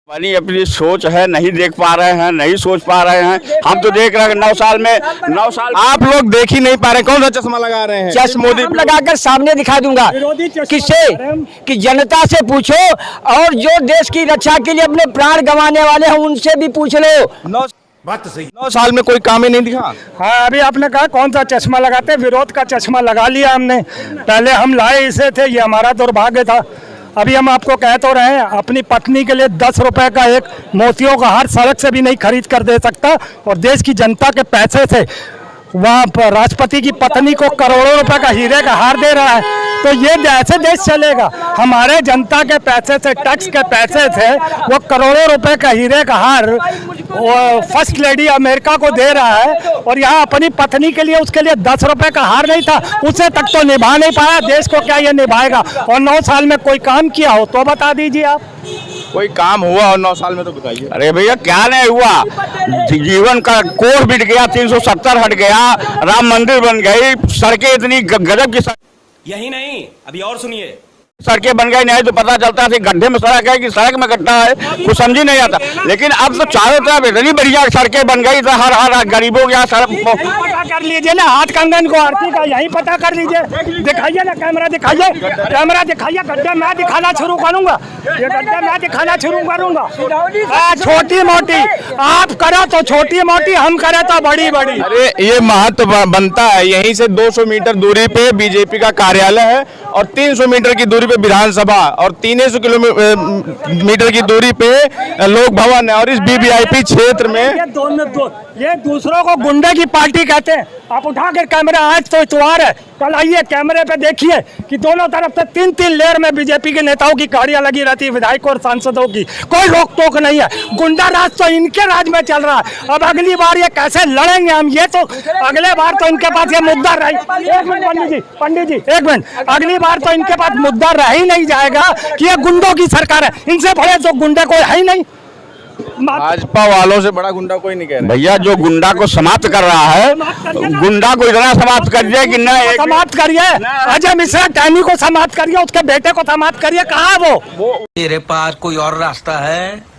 अपनी अपनी सोच है, नहीं देख पा रहे हैं, नहीं सोच पा रहे हैं। हम तो देख रहे हैं 9 साल में 9 साल आप लोग देख ही नहीं पा रहे। कौन सा चश्मा लगा रहे हैं? चश्मा मोदी लगाकर सामने दिखा दूंगा। किससे? कि जनता से पूछो, और जो देश की रक्षा के लिए अपने प्राण गंवाने वाले हैं उनसे भी पूछ लो। बात तो सही। 9 साल में कोई काम ही नहीं दिखा। हाँ, अभी आपने कहा कौन सा चश्मा लगाते, विरोध का चश्मा लगा लिया हमने। पहले हम लाए इसे थे, ये हमारा दुर्भाग्य था। अभी हम आपको कह तो रहे हैं, अपनी पत्नी के लिए 10 रुपए का एक मोतियों का हार सड़क से भी नहीं खरीद कर दे सकता, और देश की जनता के पैसे से वहाँ राष्ट्रपति की पत्नी को करोड़ों रुपए का हीरे का हार दे रहा है। तो ये ऐसे देश चलेगा? हमारे जनता के पैसे से, टैक्स के पैसे से वो करोड़ों रुपए का हीरे का हार फर्स्ट लेडी अमेरिका को दे रहा है, और यहाँ अपनी पत्नी के लिए, उसके लिए 10 रुपए का हार नहीं था, उसे तक तो निभा नहीं पाया। देश को क्या ये निभाएगा? और 9 साल में कोई काम किया हो तो बता दीजिए आप। कोई काम हुआ और 9 साल में तो बताइए। अरे भैया क्या नहीं हुआ? जीवन का कोर बिट गया, 370 हट गया, राम मंदिर बन गई, सड़कें इतनी गजब की यही नहीं, अभी और सुनिए, सड़कें बन गई। नहीं तो पता चलता है गड्ढे में सड़क है कि सड़क में गड्ढा है, कुछ समझ ही नहीं आता। लेकिन अब तो चारों तरफ इतनी बढ़िया सड़कें बन गई, तो हर गरीबों के सड़क पता कर लीजिए ना, हाथ कंगन को आरती का यही पता कर लीजिए। दिखाइए ना, कैमरा दिखाइए, कैमरा दिखाइए। गड्ढे मैं दिखाना शुरू करूंगा, ये गड्ढे मैं दिखाना शुरू करूंगा। छोटी मोटी आप करो तो छोटी मोटी, हम करे तो बड़ी बड़ी। अरे ये महत्व बनता है। यहीं से 200 मीटर दूरी पे बीजेपी का कार्यालय है, और 300 मीटर की दूरी पे विधानसभा, और 300 किलोमीटर की दूरी पे लोक भवन है। और इस वीवीआईपी क्षेत्र में ये दूसरों को गुंडे की पार्टी कहते हैं। आप उठा कर कैमरा, आज तो इतवार है, कल आइए कैमरे पे देखिए कि दोनों तरफ से 3-3 लेयर में बीजेपी के नेताओं की गाड़ियां लगी रहती है, विधायकों और सांसदों की। कोई रोक टोक नहीं है। गुंडा राज तो इनके राज में चल रहा है। अब अगली बार ये कैसे लड़ेंगे हम, ये तो अगले बार तो इनके पास ये मुद्दा रही। एक मिनट पंडित जी 1 मिनट, अगली बार तो इनके पास मुद्दा रह ही नहीं जाएगा कि ये गुंडों की सरकार है। इनसे बड़े तो गुंडे कोई है ही नहीं। भाजपा वालों से बड़ा गुंडा कोई नहीं कह रहा। भैया जो गुंडा को समाप्त कर रहा है, गुंडा को इतना समाप्त करिए कि न समाप्त करिए। अजय मिश्रा टैनी को समाप्त करिए, उसके बेटे को समाप्त करिए। कहाँ वो? तेरे पास कोई और रास्ता है?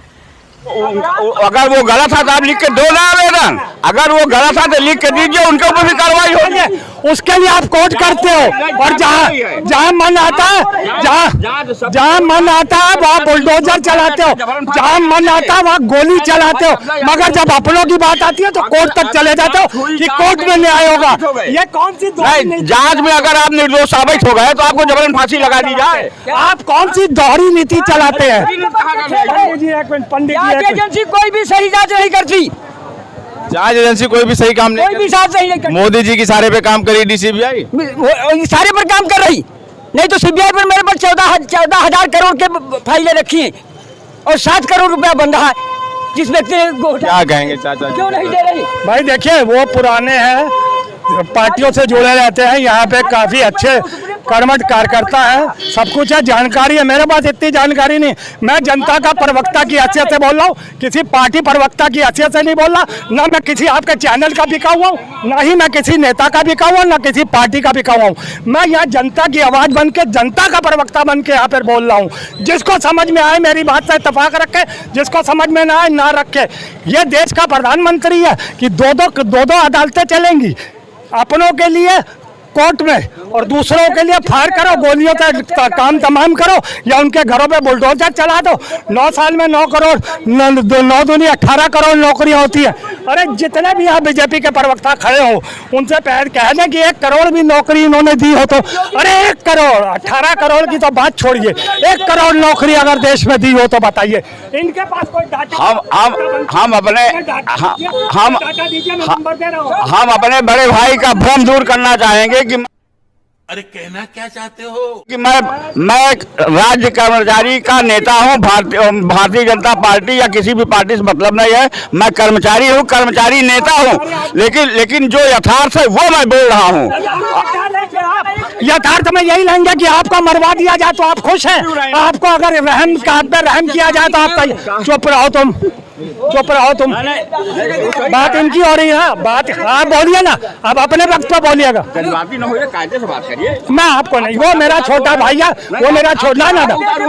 अगर वो गलत था तो आप लिख के दो ना आवेदन। अगर वो गलत था तो लिख के दीजिए, उनके ऊपर भी कार्रवाई होगी। उसके लिए आप कोर्ट करते हो, और जहाँ मन आता है, जहाँ मन आता है वहाँ बुलडोजर चलाते हो, जहाँ मन आता है वहाँ गोली चलाते हो। मगर जब अपनों की बात आती है तो कोर्ट तक चले जाते हो कि कोर्ट में न्याय होगा। ये कौन सी जांच में अगर आप निर्दोष साबित हो गए तो आपको जबरन फांसी लगा दी जाए? आप कौन सी दोहरी नीति चलाते हैं? पंडित जी एजेंसी कोई भी सही जांच नहीं करती। जांच एजेंसी कोई भी सही काम नहीं, कोई भी साथ सही नहीं करती। मोदी जी की सारे पे काम करी DCBI, सारे पर काम कर रही। नहीं तो CBI पर मेरे पर 14,000 करोड़ के फाइलें रखी हैं, और 7 करोड़ रुपया बन रहा है। जिस व्यक्ति ने क्या कहेंगे चाचा क्यों नहीं दे रही? भाई देखिए, वो पुराने हैं, पार्टियों से जुड़े रहते हैं। यहाँ पे काफी अच्छे कर्मठ कार्यकर्ता है, सब कुछ है, जानकारी है। मेरे पास इतनी जानकारी नहीं। मैं जनता का प्रवक्ता की हैसियत से बोल रहा हूँ, किसी पार्टी प्रवक्ता की हैसियत से नहीं बोल रहा। ना मैं किसी आपके चैनल का बिका हुआ हूँ, ना ही मैं किसी नेता का बिका हुआ, ना किसी पार्टी का बिका हुआ हूँ। मैं यहाँ जनता की आवाज बन के, जनता का प्रवक्ता बन के यहाँ पर बोल रहा हूँ। जिसको समझ में आए मेरी बात से इत्तेफाक रखे, जिसको समझ में ना आए ना रखे। ये देश का प्रधानमंत्री है कि दो अदालतें चलेंगी, अपनों के लिए कोर्ट में, और दूसरों के लिए फायर करो, गोलियों का काम तमाम करो, या उनके घरों पे बुलडोजर चला दो। 9 साल में 9 करोड़ 9 दूनी 18 करोड़ नौकरियां होती है। अरे जितने भी यहाँ बीजेपी के प्रवक्ता खड़े हो, उनसे कह दें कि 1 करोड़ भी नौकरी इन्होंने दी हो तो, अरे 1 करोड़ 18 करोड़ की तो बात छोड़िए, 1 करोड़ नौकरी अगर देश में दी हो तो बताइए। इनके पास कोई डाटा? हम अपने बड़े भाई का भ्रम दूर करना चाहेंगे कि अरे कहना क्या चाहते हो? कि मैं राज्य कर्मचारी का नेता हूं। भारतीय जनता पार्टी या किसी भी पार्टी से मतलब नहीं है। मैं कर्मचारी हूं, कर्मचारी नेता हूं, लेकिन जो यथार्थ है वो मैं बोल रहा हूं। यथार्थ में यही लेंगे कि आपको मरवा दिया जाए तो आप खुश हैं? आपको अगर रहम किया जाए तो आप चुप रहो तुम। चुप रहो तुम। बात इनकी हो रही है, बात आप बोलिए ना, अब अपने वक्त पर बोलिएगा। जज्बाती ना होइए, कायदे से बात करिए। मैं आपको नहीं, वो मेरा छोटा भाई है, वो मेरा छोटा ना,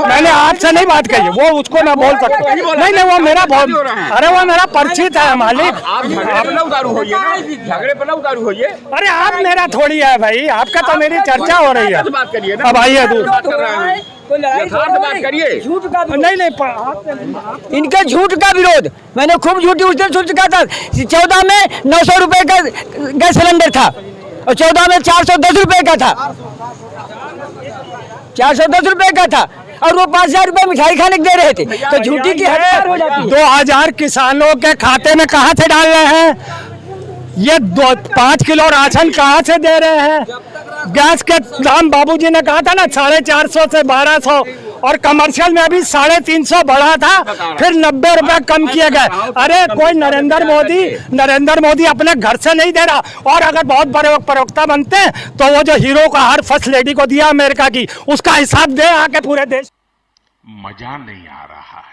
मैंने आपसे नहीं बात कही, वो उसको मैं बोल सकता हूँ। नहीं, वो मेरा बहुत, अरे वो मेरा परिचित है मालिक। आप झगड़े पर ना उतारू होइए ना, झगड़े पर ना उतारू होइए। अरे आप मेरा थोड़ी है भाई, आपका तो मेरी चर्चा हो रही है। बात करिए ना, अब आइए दूर, बात कर रहे हैं, यथार्थ बात करिए। झूठ का नहीं, इनके झूठ का विरोध मैंने खूब झूठी उस दिन सुन चुका था। 14 में 900 रुपए का गैस सिलेंडर था और 14 में 410 रुपए का था, 410 रुपए का था, और वो 5,000 रुपए मिठाई खाने दे रहे थे। तो झूठी की हद हो जाती है। 2000 किसानों के खाते में कहाँ से डाल रहे हैं? ये 5 किलो राशन कहाँ से दे रहे हैं? गैस के दाम बाबूजी ने कहा था ना 450 से 1200, और कमर्शियल में अभी 350 बढ़ा था, फिर 90 रुपए कम किए गए। अरे कोई नरेंद्र मोदी अपने घर से नहीं दे रहा। और अगर बहुत बड़े प्रवक्ता बनते हैं तो वो जो हीरो का हार फर्स्ट लेडी को दिया अमेरिका की, उसका हिसाब दे आके पूरे देश। मजा नहीं आ रहा है।